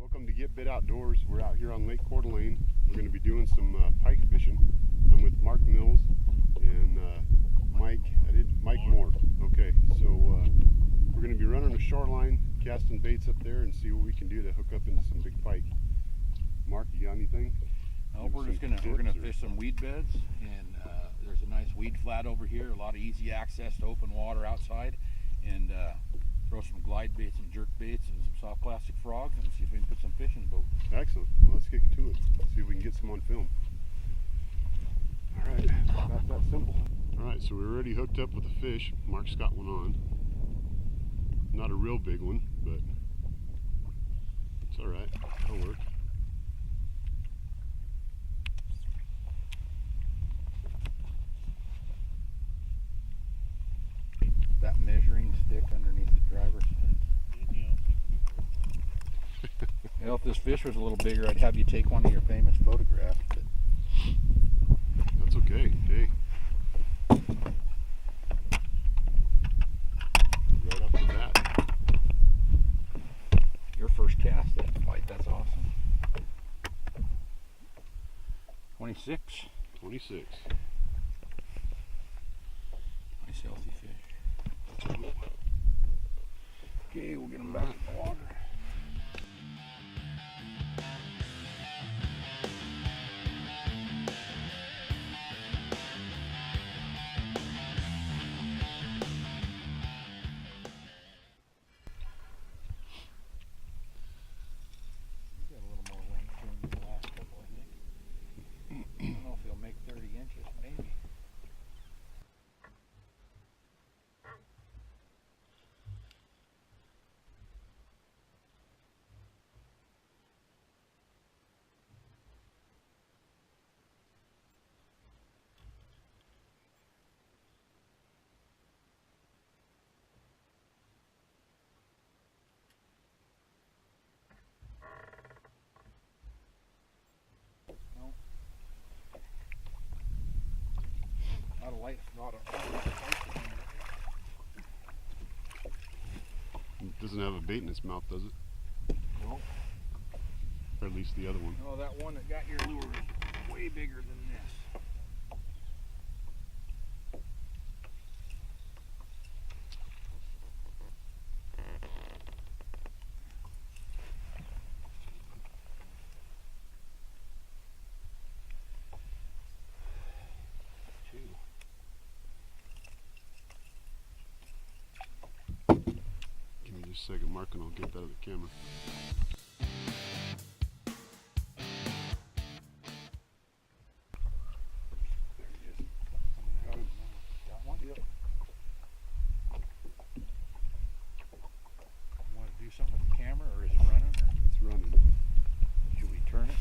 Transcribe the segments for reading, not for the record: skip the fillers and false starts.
Welcome to Get Bit Outdoors. We're out here on Lake Coeur Alene. We're going to be doing some pike fishing. I'm with Mark Mills and Mike Moore. Okay, so we're going to be running a shoreline, casting baits up there, and see what we can do to hook up into some big pike. Mark, you got anything? No, we're gonna fish some weed beds, and there's a nice weed flat over here. A lot of easy access to open water outside, and throw some glide baits and jerk baits and some soft plastic frogs, and see if we can put some fish in the boat. Excellent. Well, let's get to it. See if we can get some on film. All right, about that simple. All right, so we're already hooked up with a fish. Mark's got one on. Not a real big one, but it's all right. That'll work. That measuring stick underneath the driver's side. You know, if this fish was a little bigger, I'd have you take one of your famous photographs. But that's okay. Hey. Right off the bat. Your first cast at the fight, that's awesome. 26. 26. Nice healthy fish. Okay, we'll get them back in the water. Got a little more length than the last couple, I think. I don't know if he'll make 30 inches, maybe. It doesn't have a bait in its mouth, does it? No. Or at least the other one. No, that one that got your lure is way bigger than this. Just a second, Mark, and I'll get that of the camera. There he is. Got him. Got one? Yep. You want to do something with the camera, or is it running? Or? It's running. Should we turn it?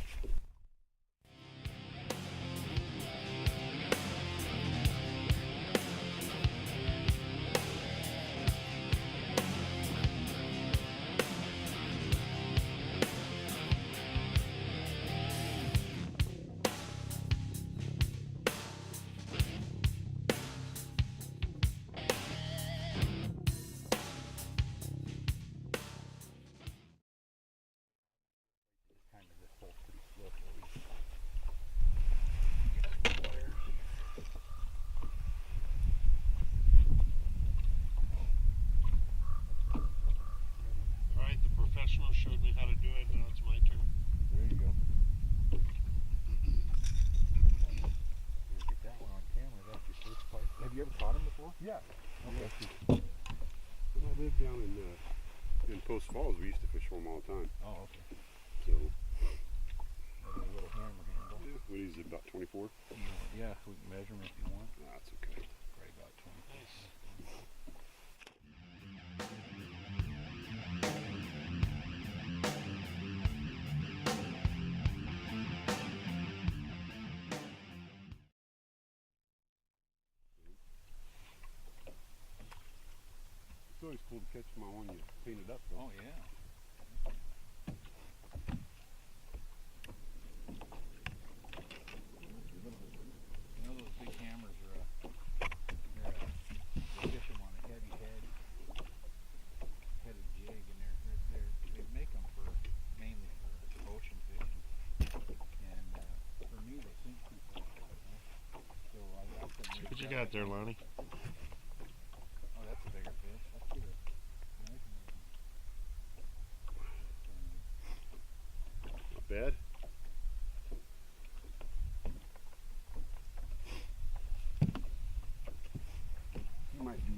Showed me how to do it, now it's my turn. There you go. Get that one on camera. That's your first pike. Have you ever caught him before? Yeah. Okay. Yeah. When I lived down in Post Falls, we used to fish for them all the time. Oh, okay. So. A little hammer handle. Yeah. What is it, about 24? Yeah, we can measure them if you want. That's okay. Right about 20. Nice. It's always cool to catch my one you painted up, though. Oh, yeah. You know those big hammers are they fish them on a heavy headed jig, and they make them for mainly you got there, Lonnie? Oh, that's a bigger fish. Let's get a nice one. Not bad. Might be.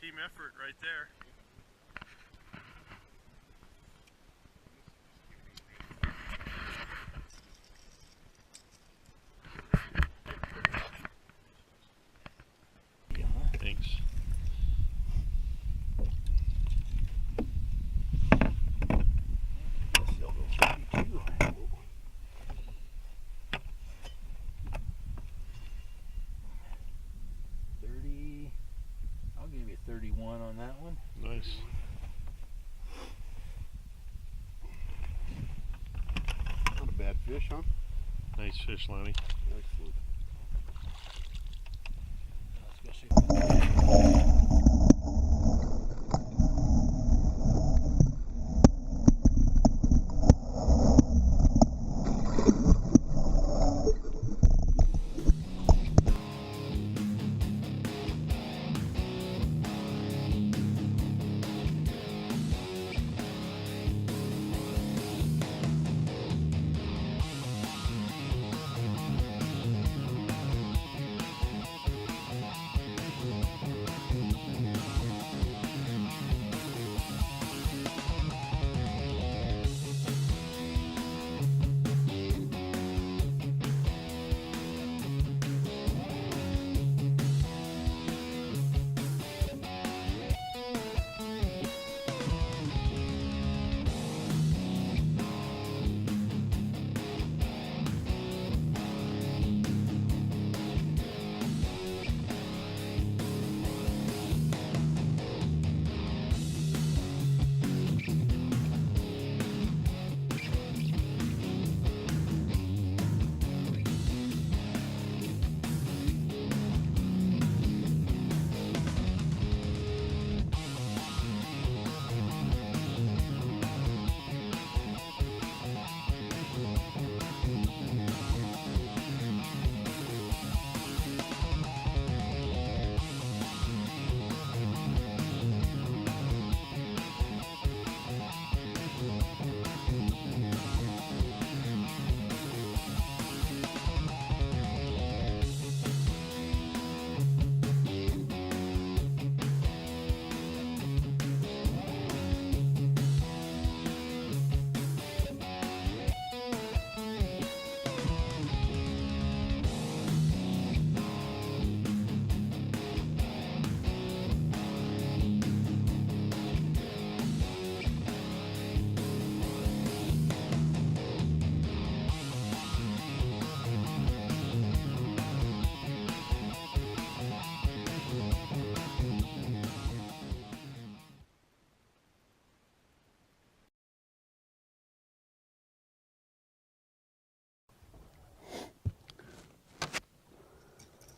Team effort right there. Thanks. They'll go 32. 30. I'll give you 31 on that one. Nice. Not a bad fish, huh? Nice fish, Lonnie. Excellent.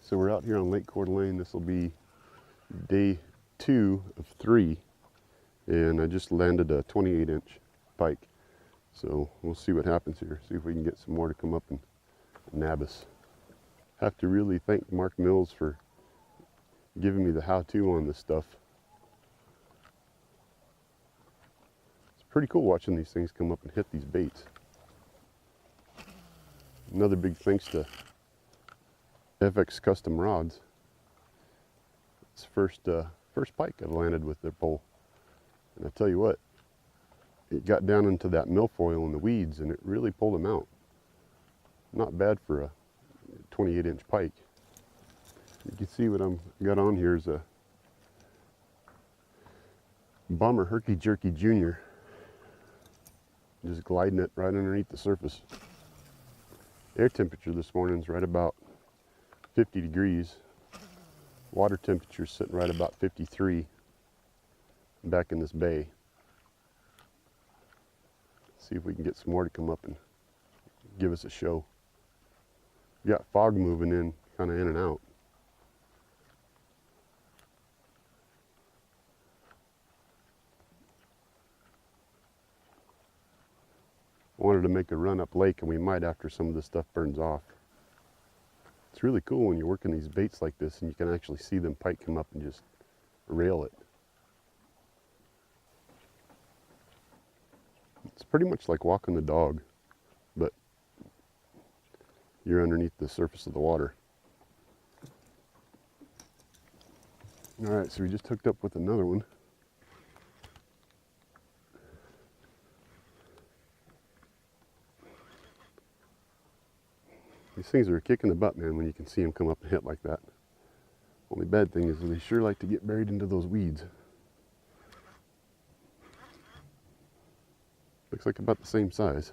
So we're out here on Lake Coeur d'Alene. This will be day 2 of 3, and I just landed a 28-inch pike. So we'll see what happens here. See if we can get some more to come up and nab us. Have to really thank Mark Mills for giving me the how-to on this stuff. It's pretty cool watching these things come up and hit these baits. Another big thanks to FX Custom Rods. It's first pike I've landed with their pole. And I tell you what, it got down into that milfoil and the weeds and it really pulled them out. Not bad for a 28-inch pike. You can see what I'm got on here is a Bomber Herky Jerky Jr. Just gliding it right underneath the surface. Air temperature this morning is right about 50 degrees. Water temperature is sitting right about 53 back in this bay. See if we can get some more to come up and give us a show. We got fog moving in, kind of in and out. Wanted to make a run up lake, and we might after some of this stuff burns off. It's really cool when you're working these baits like this and you can actually see them pike come up and just rail it. It's pretty much like walking the dog, but you're underneath the surface of the water. All right, so we just hooked up with another one. These things are a kick in the butt, man, when you can see them come up and hit like that. Only bad thing is they sure like to get buried into those weeds. Looks like about the same size.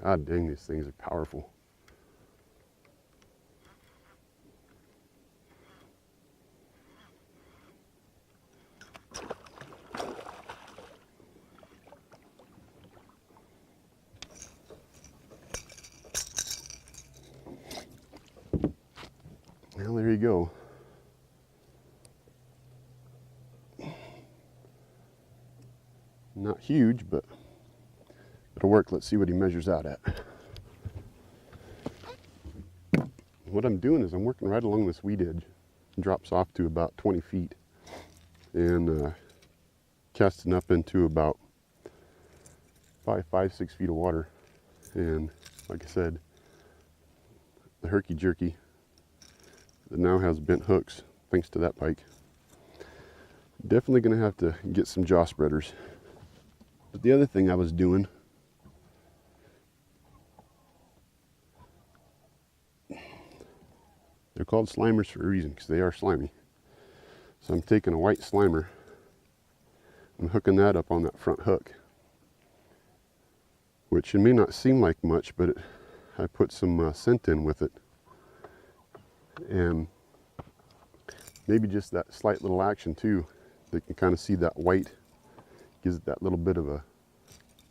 God dang, these things are powerful. Well, there you go. Not huge, but it'll work. Let's see what he measures out at. What I'm doing is I'm working right along this weed edge. It drops off to about 20 feet and casting up into about 6 feet of water. And like I said, the herky jerky that now has bent hooks thanks to that pike. Definitely gonna have to get some jaw spreaders. But the other thing I was doing, they're called slimers for a reason, because they are slimy. So I'm taking a white slimer, I'm hooking that up on that front hook, which it may not seem like much, but I put some scent in with it. And maybe just that slight little action too, they can kind of see that white, gives it that little bit of a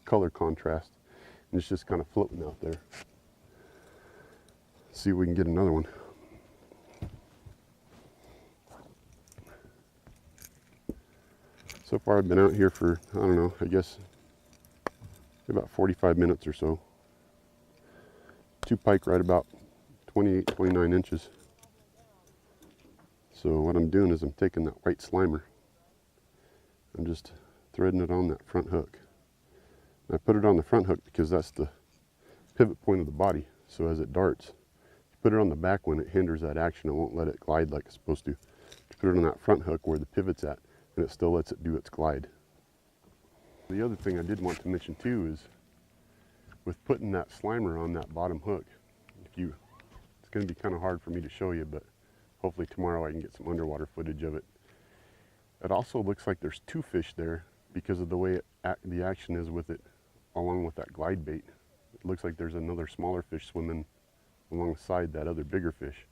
color contrast, and it's just kind of floating out there. See if we can get another one. So far I've been out here for, I don't know, I guess about 45 minutes or so. Two pike right about 28, 29 inches. So what I'm doing is I'm taking that white slimer, I'm just threading it on that front hook. And I put it on the front hook because that's the pivot point of the body. So as it darts, you put it on the back one, it hinders that action. It won't let it glide like it's supposed to. You put it on that front hook where the pivot's at, and it still lets it do its glide. The other thing I did want to mention too is with putting that slimer on that bottom hook, it's going to be kind of hard for me to show you, but hopefully tomorrow I can get some underwater footage of it. It also looks like there's two fish there because of the way the action is with it along with that glide bait. It looks like there's another smaller fish swimming alongside that other bigger fish.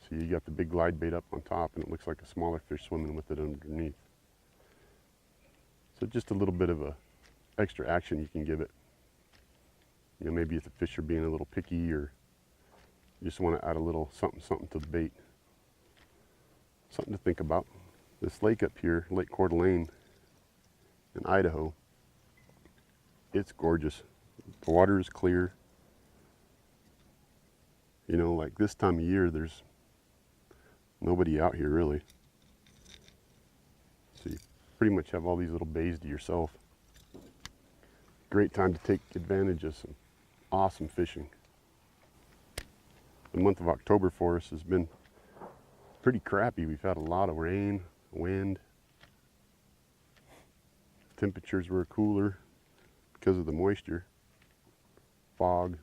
So you got the big glide bait up on top and it looks like a smaller fish swimming with it underneath. So just a little bit of a extra action you can give it. You know, maybe if the fish are being a little picky or you just want to add a little something to the bait. something to think about. This lake up here, Lake Coeur d'Alene in Idaho, it's gorgeous. The water is clear. You know, like this time of year, there's nobody out here really. So you pretty much have all these little bays to yourself. Great time to take advantage of some awesome fishing. The month of October for us has been pretty crappy. We've had a lot of rain, wind. Temperatures were cooler because of the moisture, fog.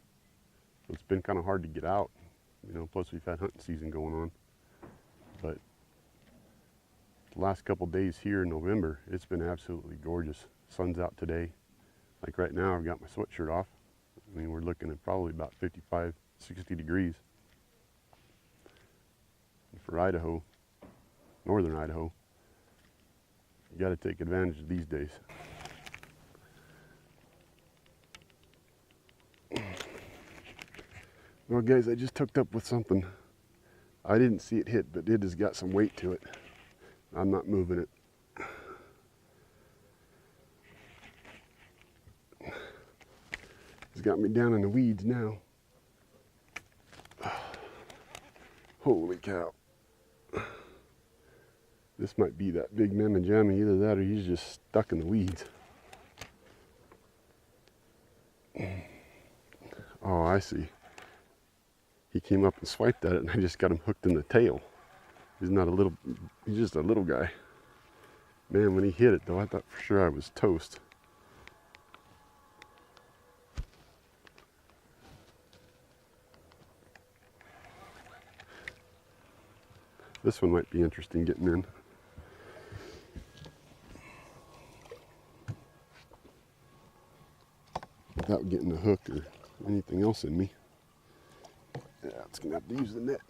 So it's been kind of hard to get out. You know, plus we've had hunting season going on. But the last couple days here in November, it's been absolutely gorgeous. Sun's out today. Like right now, I've got my sweatshirt off. I mean, we're looking at probably about 55, 60 degrees. And for Idaho, northern Idaho, you got to take advantage of these days. Well, guys, I just hooked up with something. I didn't see it hit, but it has got some weight to it. I'm not moving it. It's got me down in the weeds now. Holy cow. This might be that big mamma jamma. Either that or he's just stuck in the weeds. Oh, I see. He came up and swiped at it and I just got him hooked in the tail. He's not a little, he's just a little guy. Man, when he hit it though, I thought for sure I was toast. This one might be interesting getting in. Without getting a hook or anything else in me. Yeah, it's gonna have to use the net.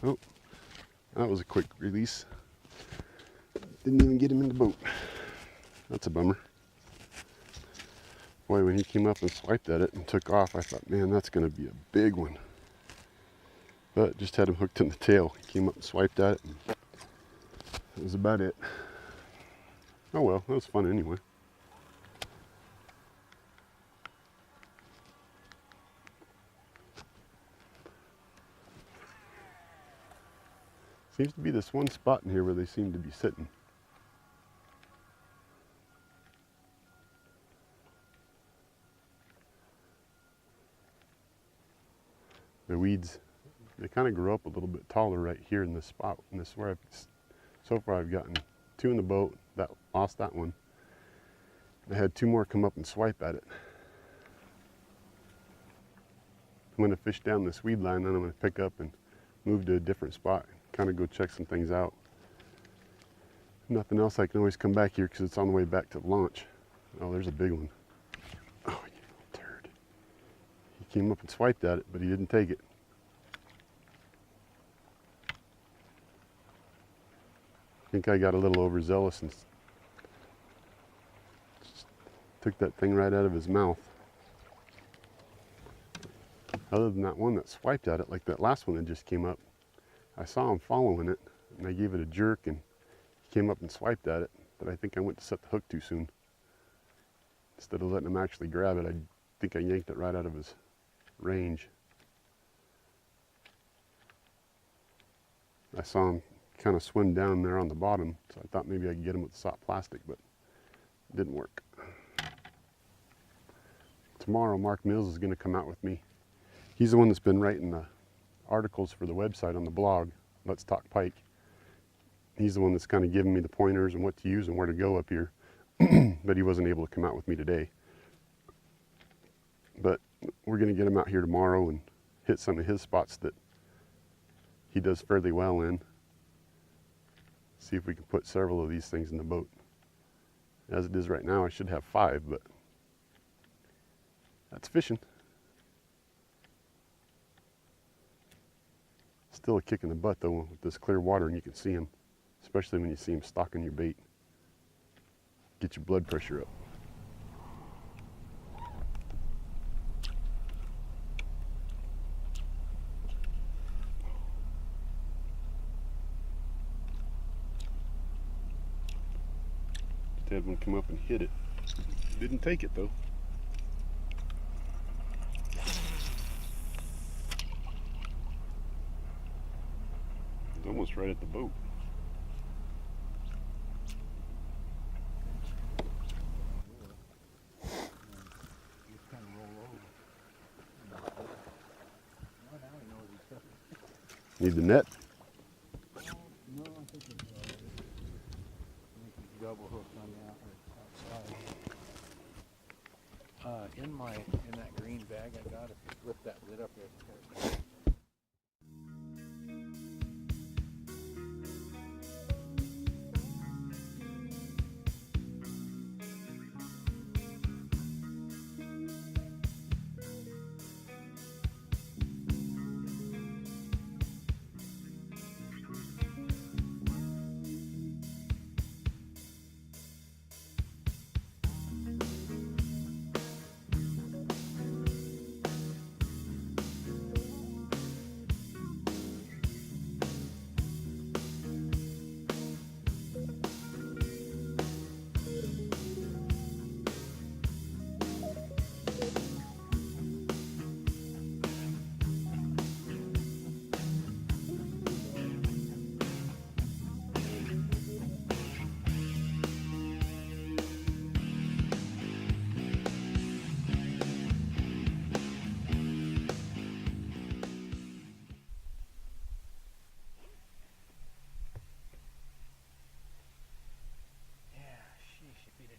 Oh, that was a quick release. Didn't even get him in the boat. That's a bummer. Boy, when he came up and swiped at it and took off, I thought, man, that's gonna be a big one. But just had him hooked in the tail. He came up and swiped at it, and that was about it. Oh well, that was fun anyway. Seems to be this one spot in here where they seem to be sitting. The weeds, they kind of grow up a little bit taller right here in this spot. And this is where so far I've gotten 2 in the boat, that lost that one. I had 2 more come up and swipe at it. I'm gonna fish down this weed line, then I'm gonna pick up and move to a different spot, kind of go check some things out. If nothing else, I can always come back here because it's on the way back to the launch. Oh, there's a big one. Oh, you little turd. He came up and swiped at it, but he didn't take it. I think I got a little overzealous and took that thing right out of his mouth. Other than that one that swiped at it, like that last one that just came up, I saw him following it, and I gave it a jerk, and he came up and swiped at it, but I think I went to set the hook too soon. Instead of letting him actually grab it, I think I yanked it right out of his range. I saw him kind of swim down there on the bottom, so I thought maybe I could get him with the soft plastic, but it didn't work. Tomorrow, Mark Mills is going to come out with me. He's the one that's been writing the articles for the website on the blog, Let's Talk Pike. He's the one that's kind of giving me the pointers and what to use and where to go up here, but he wasn't able to come out with me today. But we're going to get him out here tomorrow and hit some of his spots that he does fairly well in. See if we can put several of these things in the boat. As it is right now, I should have 5, but that's fishing. Still a kick in the butt though with this clear water, and you can see him, especially when you see him stalking your bait. Get your blood pressure up. had one come up and hit it. Didn't take it though. It's almost right at the boat. Need the net? No, I think it's double hooked on the outside. In that green bag I got, if you lift that lid up there.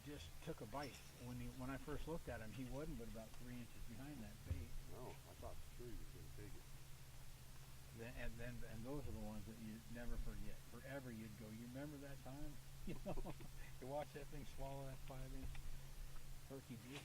Just took a bite. When I first looked at him, he wasn't but about 3 inches behind that bait. No, I thought for sure he was going to take it. And those are the ones that you never forget. Forever you'd go, you remember that time? You know, you watch that thing swallow that 5-inch turkey juice.